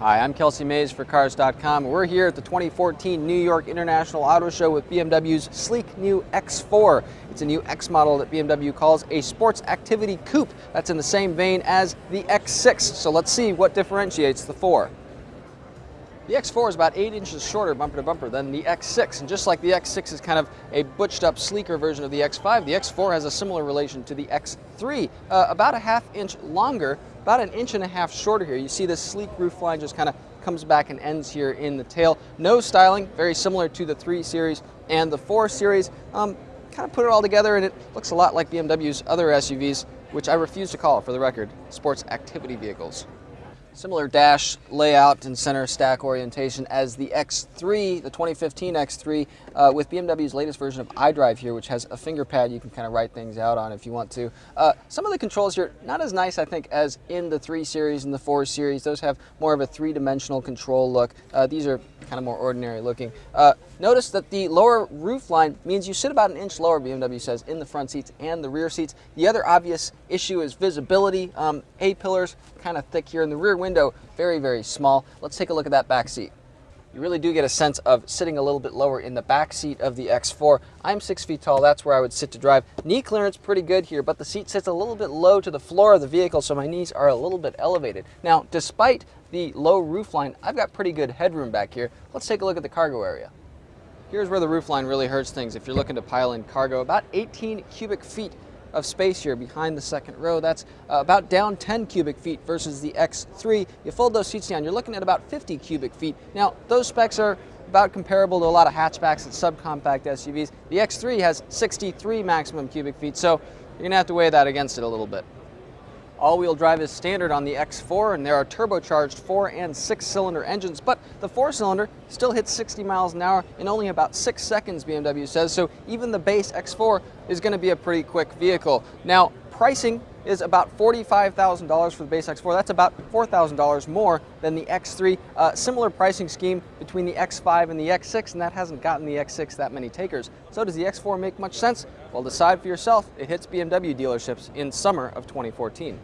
Hi, I'm Kelsey Mays for Cars.com. We're here at the 2014 New York International Auto Show with BMW's sleek new X4. It's a new X model that BMW calls a sports activity coupe. That's in the same vein as the X6. So let's see what differentiates the four. The X4 is about 8 inches shorter bumper to bumper than the X6, and just like the X6 is kind of a butched up, sleeker version of the X5, the X4 has a similar relation to the X3, about a ½ inch longer, about 1.5 inches shorter here. You see this sleek roof line just kind of comes back and ends here in the tail. Nose styling, very similar to the 3 Series and the 4 Series. Kind of put it all together and it looks a lot like BMW's other SUVs, which I refuse to call, for the record, sports activity vehicles. Similar dash layout and center stack orientation as the X3, the 2015 X3, with BMW's latest version of iDrive here, which has a finger pad you can kind of write things out on if you want to. Some of the controls here, not as nice, I think, as in the 3 Series and the 4 Series. Those have more of a three-dimensional control look. These are kind of more ordinary looking. Notice that the lower roof line means you sit about 1 inch lower, BMW says, in the front seats and the rear seats. The other obvious issue is visibility. A-pillars kind of thick here, and the rear window very, very small. Let's take a look at that back seat. You really do get a sense of sitting a little bit lower in the back seat of the X4. I'm 6 feet tall, that's where I would sit to drive. Knee clearance pretty good here, but the seat sits a little bit low to the floor of the vehicle, so my knees are a little bit elevated. Now, despite the low roof line, I've got pretty good headroom back here. Let's take a look at the cargo area. Here's where the roof line really hurts things if you're looking to pile in cargo. About 18 cubic feet of space here behind the second row. That's about down 10 cubic feet versus the X3. You fold those seats down, you're looking at about 50 cubic feet. Now, those specs are about comparable to a lot of hatchbacks and subcompact SUVs. The X3 has 63 maximum cubic feet, so you're gonna have to weigh that against it a little bit. All-wheel drive is standard on the X4, and there are turbocharged 4 and 6-cylinder engines, but the 4-cylinder still hits 60 miles an hour in only about 6 seconds, BMW says, so even the base X4 is going to be a pretty quick vehicle. Now, pricing is about $45,000 for the base X4. That's about $4,000 more than the X3. Similar pricing scheme between the X5 and the X6, and that hasn't gotten the X6 that many takers. So does the X4 make much sense? Well, decide for yourself. It hits BMW dealerships in summer of 2014.